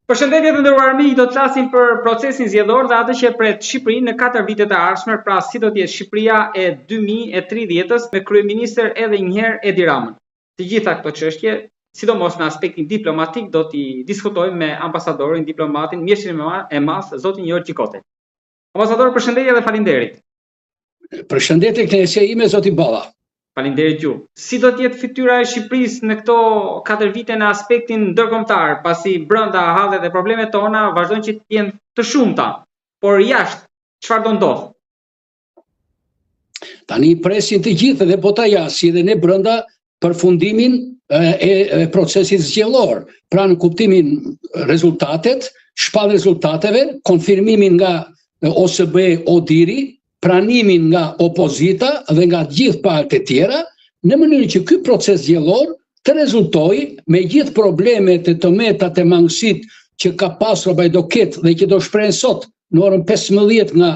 Përshëndetje të nderuar miq, do të flasim për procesin zgjedhor dhe atë që pret Shqipërinë në 4 vitet e ardhshme, pra si do të jetë Shqipëria e 2030-s me kryeministër edhe një herë Edi Ramën. Të gjitha këto çështje, sidomos në aspektin diplomatik, do t'i diskutojmë me ambasadorin, diplomatin, mjeshtrin e madh, zotin Jorgj Çikote. Ambasador, përshëndetje dhe faleminderit. Përshëndetje kënaqësia ime zoti Balla. Faleminderit ju. Si do të jetë fytyra e Shqipërisë në këto 4 vite në aspektin ndërkombëtar, pasi brenda hallet dhe problemet tona vazhdojnë që të jenë të shumta, por jashtë çfarë do ndodh? Tani presin të gjithë dhe bota jashtë, dhe ne brenda përfundimin e procesit zgjedhor. Pra në kuptimin rezultatet, shpall rezultateve, konfirmimin nga OSB Odiri, pranimin nga opozita dhe nga gjithë palët e tjera, në mënyrë që ky proces zgjedhor të rezultojë me gjithë problemet e tëmetat e mangësit që ka pasur apo do ketë dhe që do shprehen sot në orën 15 nga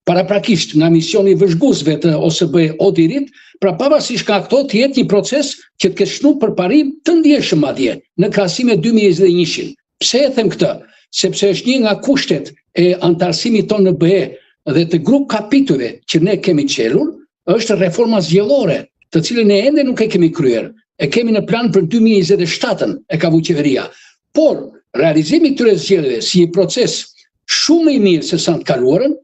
paraprakisht nga misioni vëzhguesve të OSB Odirit, pra pavarësisht nga këto të jetë një proces që të ketë shënuar përparim të ndjeshëm madje në krahasim me 2021-shin. Pse e them këtë? Sepse është një nga kushtet e antarësimit tonë në BE dhe të grup kapitujve që ne kemi qelur, është reforma zgjedhore, të cilën ne ende nuk e kemi kryer. E kemi në plan për 2027-ën e ka vu qeveria. Por realizimi këtyre zgjedhjeve si një proces shumë i mirë se sa të kaluarën,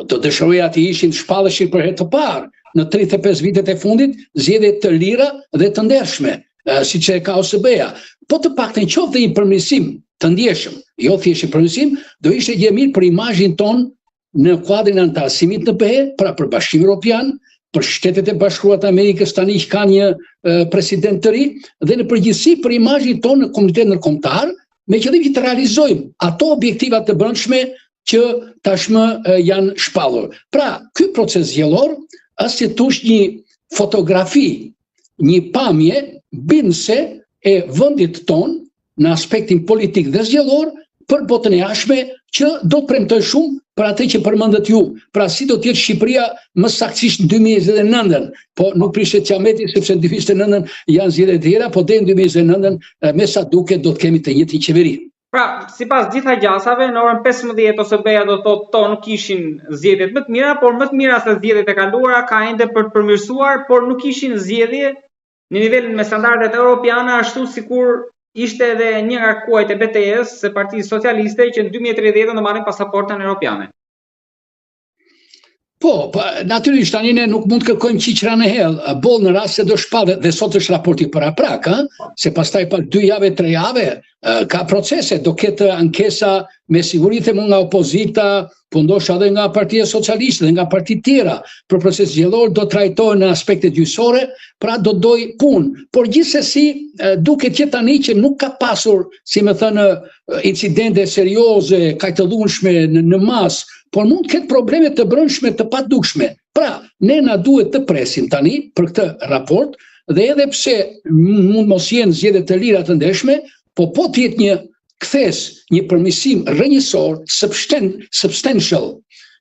do dëshiroja të ishin shpallëshin për herë të parë në 35 vitet e fundit, zgjedhje të lira dhe të ndershme, siç e ka OSB-ja. Po të paktën qoftë një përmirësim të ndjeshëm, jo thjesht përmirësim, do ishte gjë mirë për imazhin ton në kuadrin e antarësimit në BE, pra për Bashkimin Evropian, për Shtetet e Bashkuara të Amerikës tani që ka një president të ri, dhe në përgjithësi për imazhin tonë në komunitet ndërkombëtar, me qëllim që të realizojmë ato objektiva të brendshme që tashmë janë shpallur. Pra, ky proces zgjedhor është si thosh një fotografi, një pamje bindëse e vendit tonë në aspektin politik dhe zgjedhor për botën e jashtme që do të premtoj shumë për atë që përmendët ju. Pra si do të jetë Shqipëria më saktësisht në 2029-ën, po nuk prishet qameti sepse në 2029-ën janë zgjedhje të tjera, po deri në 2029-ën me sa duket do të kemi të njëjtin qeveri. Pra, sipas gjitha gjasave, në orën 15 OSB-ja do thotë to nuk ishin zgjedhjet më të mira, por më të mira se zgjedhjet e kaluara ka ende për të përmirësuar, por nuk ishin zgjedhje në nivelin me standardet europiane, ashtu sikur ishte edhe një nga kuajt e betejës së Partisë Socialiste që në 2030 do marrin pasaportën europiane. Po, natyrisht tani ne nuk mund të kërkojmë qiqra në hell, boll në rast se do shpallet dhe sot është raporti paraprak, se pastaj pas 2 javë, 3 javë ka procese, do ketë ankesa me siguri them nga opozita, po ndoshta edhe nga Partia Socialiste dhe nga parti tjera, për proces zgjedhor do trajtohen në aspekte gjyqësore, pra do doj punë. Por gjithsesi duket që tani që nuk ka pasur, si më thënë, incidente serioze, kajtëllunshme në mas, por mund të ketë probleme të brendshme të padukshme. Pra, ne na duhet të presim tani për këtë raport, dhe edhe pse mund mos jenë zgjedhje të lira të ndeshme, po të jetë një kthes, një përmirësim rrënjësor, substantial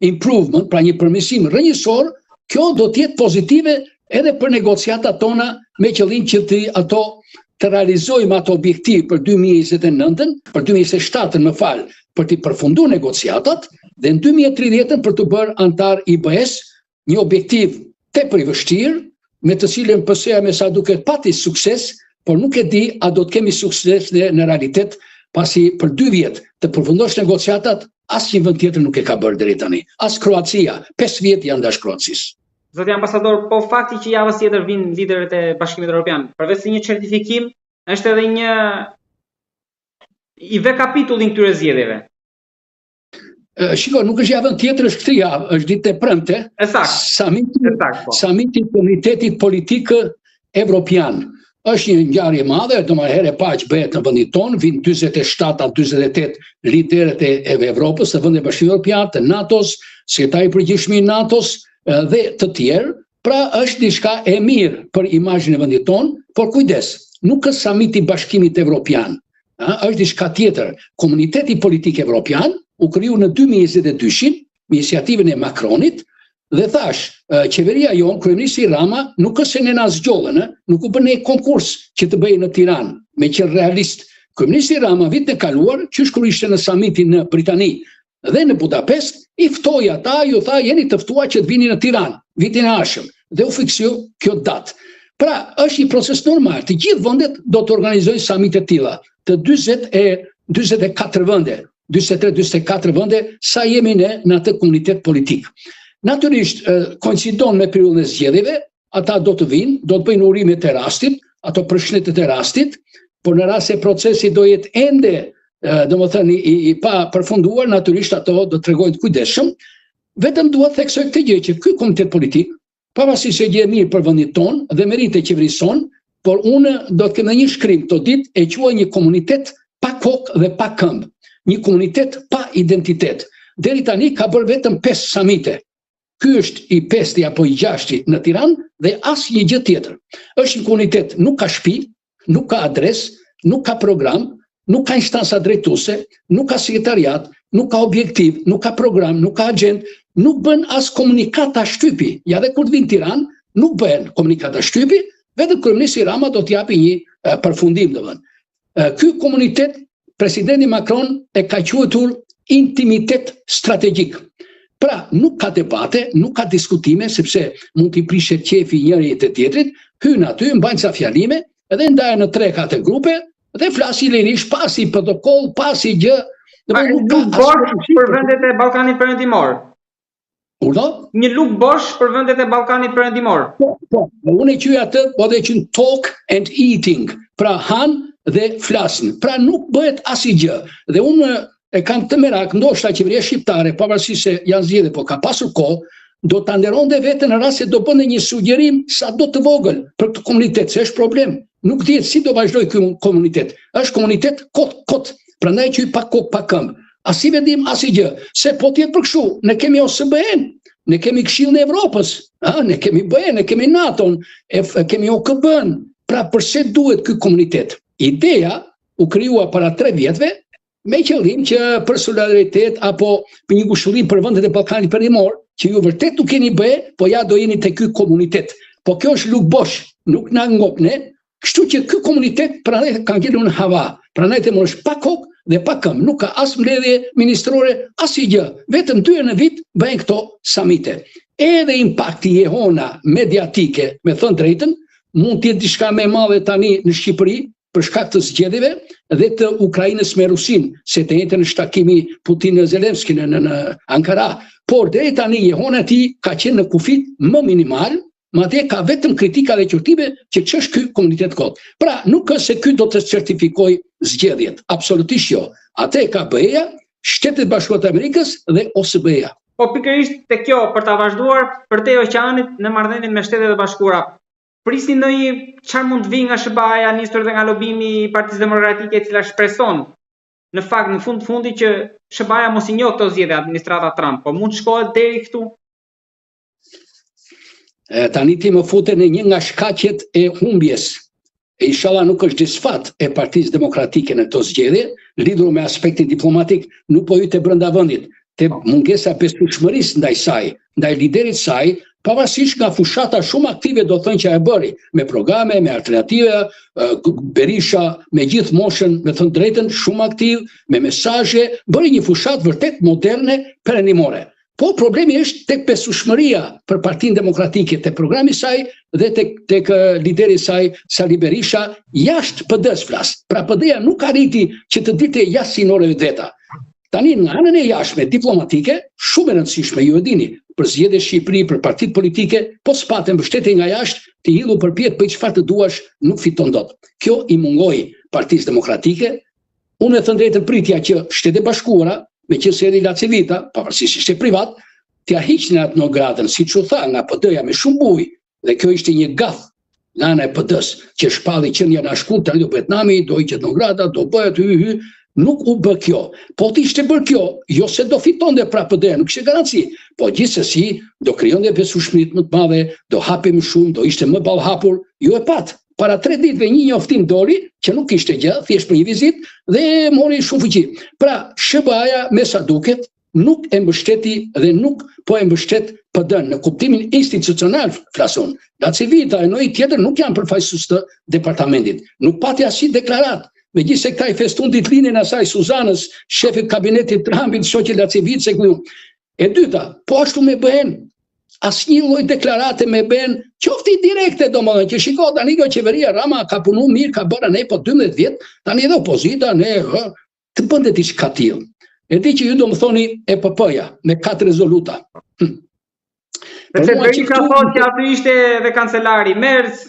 improvement, pra një përmirësim rrënjësor, kjo do të jetë pozitive edhe për negociatat tona me qëllim që të realizojmë ato objektiv për 2029-ën, për 2027-ën më fal, për të përfunduar negociatat dhe në 2030-ën për të bërë antar i BE-s, një objektiv tepër i vështirë, me të cilën PS-ja me sa duket pati sukses, por nuk e di a do të kemi sukses në realitet, pasi për 2 vjet të përfundosh negociatat, asnjë vend tjetër nuk e ka bërë deri tani. As Kroacia, 5 vjet janë dash Kroacisë. Zoti ambasador, po fakti që javës tjetër vinë liderët e Bashkimit Evropian, përveç se një certifikim, është edhe një i ve kapitullin këtyre zgjedhjeve. Shiko, nuk është javën tjetër, është këtë javë, është ditë e premte. Samiti Komitetit Politik Evropian. Është një ngjarje e madhe, domethënë herë parë që bëhet në vendin tonë, vinë 47-48 liderët e Evropës, të vendit Bashkimit Evropian, të NATO-s, sekretari i përgjithshëm i NATO-s dhe të tjerë. Pra është diçka e mirë për imazhin e vendit tonë, por kujdes, nuk është samiti i Bashkimit Evropian. Është diçka tjetër. Komuniteti Politik Evropian u kriju në 2022-shin, me iniciativën e Macronit, dhe thash, qeveria jonë, kryeministri Rama, nuk është se ne na zgjollën, nuk u bën një konkurs që të bëjë në Tiranë, me qenë realist, Kryeministri Rama vitin e kaluar, qysh kur ishte në samitin në Britani dhe në Budapest, i ftoi ata, ju tha jeni të ftuar që të vini në Tiranë vitin e ardhshëm dhe u fiksoi kjo datë. Pra, është një proces normal. Të gjithë vendet do të organizojnë samite të tilla, të 44 vende, 43-44 vende sa jemi ne në atë komunitet politik. Natyrisht, koincidon me periudhën e zgjedhjeve, ata do të vinë, do të bëjnë urimet e rastit, ato përshëndetjet e rastit, por në rast se procesi do jetë ende domethënë i pa përfunduar, natyrisht ato do të tregojnë të kujdesshëm. Vetëm dua të theksoj këtë gjë që ky komitet politik, pavarësisht se gjë e mirë për vendin tonë dhe meritë e qeverisë sonë, por unë do të kem një shkrim këto ditë e quaj një komunitet pa kokë dhe pa këmbë, një komunitet pa identitet. Deri tani ka bërë vetëm 5 samite. Ky është i 5-ti apo i 6-ti në Tiranë dhe asnjë gjë tjetër. Është një komunitet, nuk ka shtëpi, nuk ka adresë, nuk ka program, nuk ka instanca drejtuese, nuk ka sekretariat, nuk ka objektiv, nuk ka program, nuk ka agent, nuk bën as komunikata shtypi. Ja dhe kur të vinë në Tiranë, nuk bën komunikata shtypi, vetëm kryeministri Rama do t'i japi një përfundim domethënë. Ky komunitet presidenti Macron e ka quajtur intimitet strategjik. Pra, nuk ka debate, nuk ka diskutime, sepse mund t'i prishet qefi njëri të tjetrit, hynë aty, mbajnë ca fjalime, edhe ndajnë në 3-4 grupe, dhe flasi lirisht, pasi protokoll, pasi gjë. Një luk bosh për vendet e Ballkanit Perëndimor. Urdhë? Një luk bosh për vendet e Ballkanit Perëndimor. Po, unë e quaj atë, po dhe që talk and eating, pra han dhe flasin. Pra nuk bëhet asgjë. Dhe unë e kam të merak, ndoshta qeveria shqiptare, pavarësisht se janë zgjedhje, po ka pasur kohë, do ta nderonte veten në rast se do bënte një sugjerim sa do të vogël për këtë komunitet, se është problem. Nuk dihet si do vazhdoj ky komunitet. Është komunitet kot. Prandaj që pa kokë pa këmbë. As i vendim as i gjë. Se po tjetë për kështu, ne kemi OSBE-n, ne kemi Këshillin e Evropës, ne kemi BE-n, ne kemi NATO-n, kemi OKB-n. Pra përse duhet ky komunitet? Ideja u krijua para 3 vjetëve me qëllim që për solidaritet apo për një ngushëllim për vendet e Ballkanit Perëndimor, që ju vërtet nuk keni BE, po ja do jeni te ky komunitet. Po kjo është luk bosh, nuk na ngop ne. Kështu që ky komunitet prandaj ka ngelur në hava. Prandaj të mosh pa kokë dhe pa këmbë, nuk ka as mbledhje ministrore, as i gjë. Vetëm 2 herë në vit bëjnë këto samite. Edhe impakti i ehona mediatike, me thënë drejtën, mund të jetë diçka më e madhe tani në Shqipëri për shkak të zgjedhjeve dhe të Ukrainës me Rusin, se të njëjtën është takimi Putin-Zelenski në Ankara. Por deri tani ehona e tij ka qenë në kufit më minimal. Madje ka vetëm kritika dhe qortime që ç'është ky komunitet kot. Pra, nuk është se ky do të certifikojë zgjedhjet, absolutisht jo. Atë ka BE-ja, Shtetet Bashkuara të Amerikës dhe OSBE-ja. Po pikërisht te kjo për ta vazhduar për te oqeanit në marrëdhënien me Shtetet e Bashkuara. Prisni ndonjë çfarë mund të vijë nga SBA-ja, nisur edhe nga lobimi i Partisë Demokratike, e cila shpreson në fakt në fund fundi që SBA-ja mos i njohë këto zgjedhje administrata Trump, po mund të shkohet deri këtu. Tani ti më fute në një nga shkaqet e humbjes. Inshallah nuk është disfat e Partisë Demokratike në këto zgjedhje, lidhur me aspektin diplomatik, nuk po hyte brenda vendit, te mungesa besueshmërisë ndaj saj, ndaj liderit saj, pavarësisht nga fushata shumë aktive do thënë që e bëri, me programe, me alternative, Berisha me gjithë moshën, me thënë drejtën, shumë aktiv, me mesazhe, bëri një fushat vërtet moderne perëndimore. Po problemi është tek besueshmëria për Partinë Demokratike, tek programi i saj dhe tek lideri i saj Sali Berisha jashtë PD-s flas. Pra PD-ja nuk arriti që të dilte jashtë sinoreve veta. Tani në anën e jashtme diplomatike, shumë e rëndësishme, ju e dini, për zgjedhje Shqipëri, për partitë politike, po s'patë mbështetje nga jashtë, të hidhur përpjet bëj çfarë të duash, nuk fiton dot. Kjo i mungoi Partisë Demokratike. Unë e thënë drejtën pritja që Shtetet e Bashkuara, me që se Lacivita, pavarësisht ishte privat, t'ja hiqnin atë në gradën, siç u tha, nga PD-ja me shumë bujë, dhe kjo ishte një gaf nga ana e PD-s, që shpalli qenë janë shkurt, tani do bëhet nami, do hiqet në grada, do bëhet nuk u bë kjo. Po të ishte bërë kjo, jo se do fitonte pra PD-ja, nuk ishte garanci, po gjithsesi do krijonte besueshmëri më të madhe, do hapim shumë, do ishte më ballhapur, ju e pat. Para 3 ditëve një njoftim doli, që nuk ishte gjë, thjesht për një vizitë, dhe mori shumë fuqi. Pra, SBA-ja me sa duket, nuk e mbështeti dhe nuk po e mbështet PD-n në kuptimin institucional flason. Lacivita e njëri tjetër nuk janë përfaqësues të departamentit. Nuk pati asnjë deklaratë. megjithëse këta i festun ditëlindjen e asaj Suzanës, shefit kabinetit Trumpit, shoqe Lacevice këtu. E dyta, po ashtu me bëhen asnjë lloj deklarate me bëhen qofti direkte, domethënë që shiko tani kjo qeveria Rama ka punu mirë, ka bërë ne po 12 vjet, tani edhe opozita ne të bënte diçka tillë. E di që ju do më thoni EPP-ja me 4 rezoluta. Sepse Berisha ka thonë që aty ishte dhe kancelari Merz.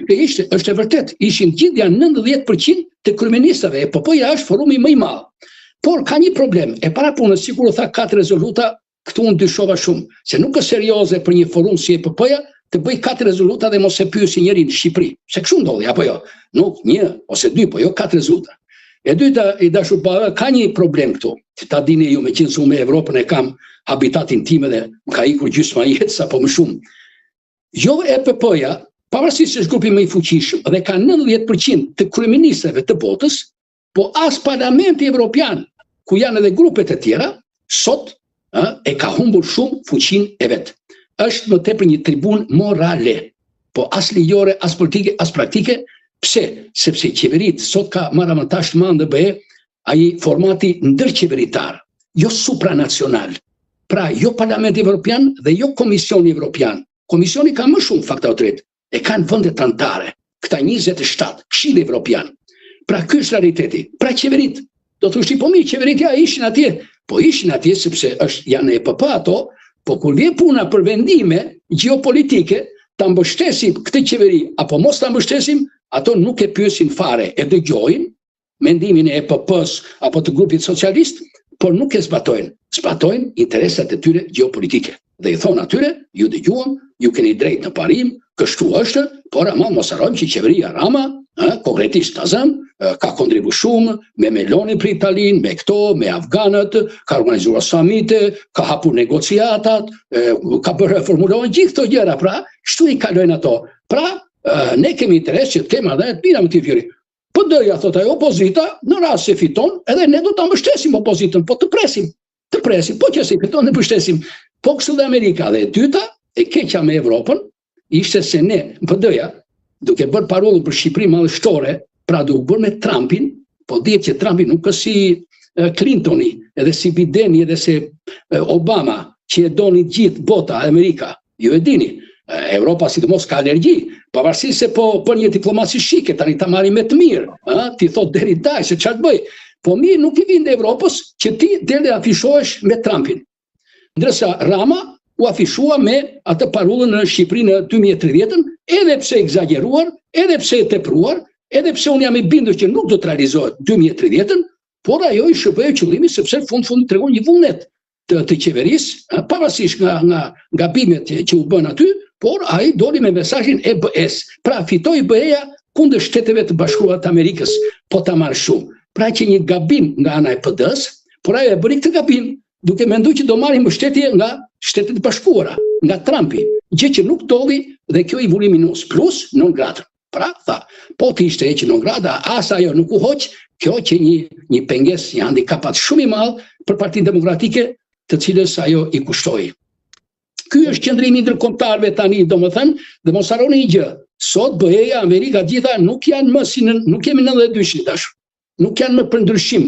Ishte, është e vërtet, ishin gjithë janë 90% të kryeministëve. EPP-ja është forumi më i madh. Por ka një problem, e para punës, sikur u tha 4 rezoluta, këtu unë dyshova shumë, se nuk është serioze për një forum si EPP-ja të bëj 4 rezoluta dhe mos e pyesi njerin në Shqipëri. Se kështu ndodhi, apo jo? Nuk 1 ose 2, po jo 4 rezoluta. E dyta, i dashur pa, ka një problem këtu, që ta dini ju, me qenë se unë me Evropën e kam habitatin tim dhe ka ikur gjysma jetës apo më shumë. Jo EPP-ja, pavarësisht se është grupi më i fuqishëm dhe ka 90% të kryeministrave të botës, po as Parlamenti Evropian, ku janë edhe grupet e tjera, sot e ka humbur shumë fuqinë e vet. Është më tepër një tribun morale, po as ligjore, as politike, as praktike. Pse? Sepse qeverit sot ka marrë avantazh të madh BE ai formati ndërqeveritar, jo supranacional. Pra, jo Parlamenti Evropian dhe jo Komisioni Evropian. Komisioni ka më shumë fakta autoritet, e kanë vendet anëtare, këta 27, Këshilli Evropian. Pra, ky është realiteti. Pra, qeverit, do të thoshti po mirë, qeverit ja ishin atje, po ishin atje sepse janë EPP ato, po kur vjen puna për vendime gjeopolitike, ta mbështesim këtë qeveri apo mos ta mbështesim, ato nuk e pyesin fare, e dëgjojnë mendimin e EPP-s apo të grupit socialist, por nuk e zbatojnë. Zbatojnë interesat e tyre gjeopolitike. Dhe i thonë atyre, ju dëgjuam, ju keni drejt në parim, kështu është, por ama mos harrojmë që qeveria Rama, konkretisht ta zëm, ka kontribu shumë me Meloni për Italinë, me këto, me afganët, ka organizuar samite, ka hapur negociatat, ka bërë reformulojnë gjithë këto gjëra, pra, kështu i kalojnë ato. Pra, ne kemi interes që të kemi edhe të mira me të fjeri. PD-ja thot ajo opozita, në rast se fiton, edhe ne do ta mbështesim opozitën, po të presim, po që se fiton ne mbështesim. Po kështu dhe Amerika. Dhe e dyta, e keqja me Evropën, ishte se ne, PD-ja, duke bërë parollën për Shqipëri madhështore, pra duke bërë me Trumpin, po dihet që Trumpi nuk është si Clintoni, edhe si Bideni, edhe si Obama, që e doni gjithë bota Amerika. Ju e dini, Europa sidomos ka alergji, pavarësisht se po për një diplomaci shike, tani ta marrim me të mirë, ti thot deri daj se çfarë bëj. Po mirë nuk i vjen Evropës që ti deri afishohesh me Trumpin. Ndërsa Rama u afishua me atë parollën në Shqipëri në 2030, edhe pse egzageruar, edhe pse e tepruar, edhe pse unë jam i bindur që nuk do të realizohet 2030, por ajo i shërbeu qëllimin sepse në fund tregon një vullnet të qeverisë, pavarësisht nga gabimet që u bën aty, por ai doli me mesazhin EBS. Pra fitoi BE-ja kundër Shteteve të Bashkuara të Amerikës, po ta marr shumë. Pra që një gabim nga ana e PD-s, por ai e bëri këtë gabim duke menduar që do marrin mbështetje nga Shtetet e Bashkuara, nga Trumpi, gjë që nuk dolli dhe kjo i vuri minus plus non grata. Pra tha, po të ishte që non grata, as ajo nuk u hoq, kjo që një pengesë, një handikapat shumë i madh për Partinë Demokratike, të cilës ajo i kushtoi. Ky është qëndrimi ndërkombëtarëve tani, domethënë, dhe mos harroni një gjë. Sot BE-ja, Amerika gjitha nuk janë më si nuk kemi 92 tash. Nuk janë më për ndryshim,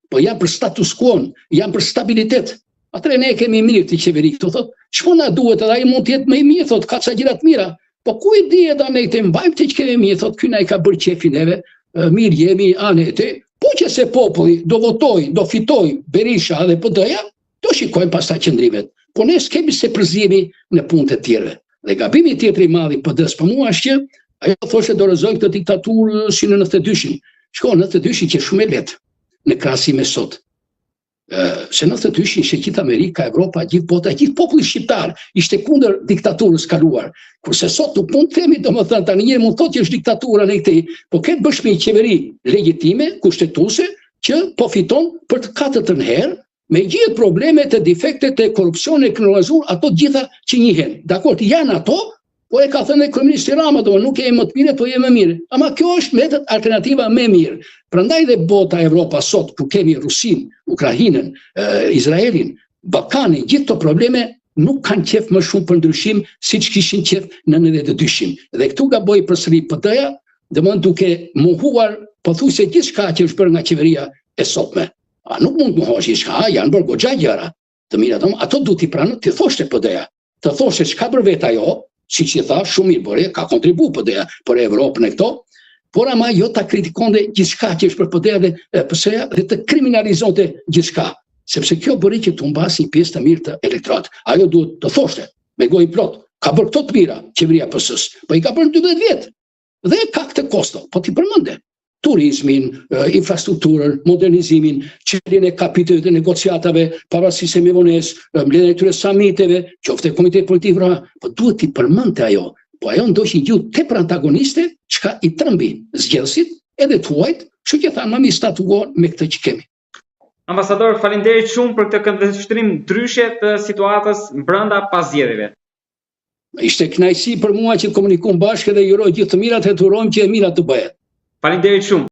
po janë për status quo, janë për stabilitet. Atëre ne kemi mirë këtë qeveri këtu, thot, ç'po na duhet, edhe ai mund të jetë më i mirë, thot, ka ca gjëra të mira. Po ku i di edhe ne të mbajmë të që kemi mirë, thot, ky na i ka bërë qefin neve, mirë jemi anete. Po që se populli do votoj, do fitoj Berisha dhe PD-ja, do shikojmë pastaj qëndrimet. Po ne s'kemi se përzjemi në punët e tjere. Dhe gabimi tjetër i madh i PD-s për mua është që ajo thoshte do rrezoj këtë diktaturë si në 92-shin. Shko, 92-shin që shumë e lehtë në krahasim me sot. Se 92-shin ishte gjithë Amerika, Evropa, gjithë bota, gjithë populli shqiptar ishte kundër diktaturës kaluar. Kurse sot nuk mund të themi, domethënë tani njëri mund thotë që është diktatura në këtë, po ketë bësh me një qeveri legjitime, kushtetuese, që po fiton për të katërtën herë me gjithë problemet e defektet e korrupsionit e kriminalizuar, ato gjitha që njihen. Dakor, janë ato, po e ka thënë kryeministri Rama, do nuk jemi më të mirë, po jemi më mirë. Ama kjo është metod alternativa më e mirë. Prandaj dhe bota Evropa sot, ku kemi Rusinë, Ukrainën, Izraelin, Ballkanin, gjithë këto probleme nuk kanë qef më shumë për ndryshim siç kishin qef në 92-shin. Dhe këtu gaboi përsëri PD-ja, domethënë duke mohuar pothuajse gjithçka që është bërë nga qeveria e sotme. Nuk mund të mohosh gjithçka, janë bërë goxha gjëra të mira, ato duhet i pranoj, ti thoshte PD-ja. Të thoshe çka bër vet ajo, siç i tha, shumë mirë bëre, ka kontribuar PD-ja për Evropën e këto, por ama jo ta kritikonte gjithçka që është për PD-ja dhe PS-ja dhe të kriminalizonte gjithçka, sepse kjo bëri që të humbas një pjesë të mirë të elektoratit. Ajo duhet të thoshte me gojë plot, ka bërë këto të mira qeveria PS-s, po i ka bërë 12 vjet. Dhe ka këtë kosto, po ti përmende. Turizmin, infrastrukturën, modernizimin, çeljen e kapitullit të negociatave, pavarësisht me vonesë, mbledhjen e këtyre samiteve, qoftë komitet politik, po duhet i përmendte ajo. Po ajo ndoshin gjuhë tepër antagoniste, çka i trembi zgjedhësit edhe tuajt, kështu që thanë mi statuohen me këtë që kemi. Ambasador, faleminderit shumë për këtë këndvështrim ndryshe të situatës brenda pas zgjedhjeve. Ishte kënaqësi për mua që komunikojmë bashkë dhe ju uroj gjithë të mirat, e të urojmë që e mirat të bëhet. Faleminderit shumë.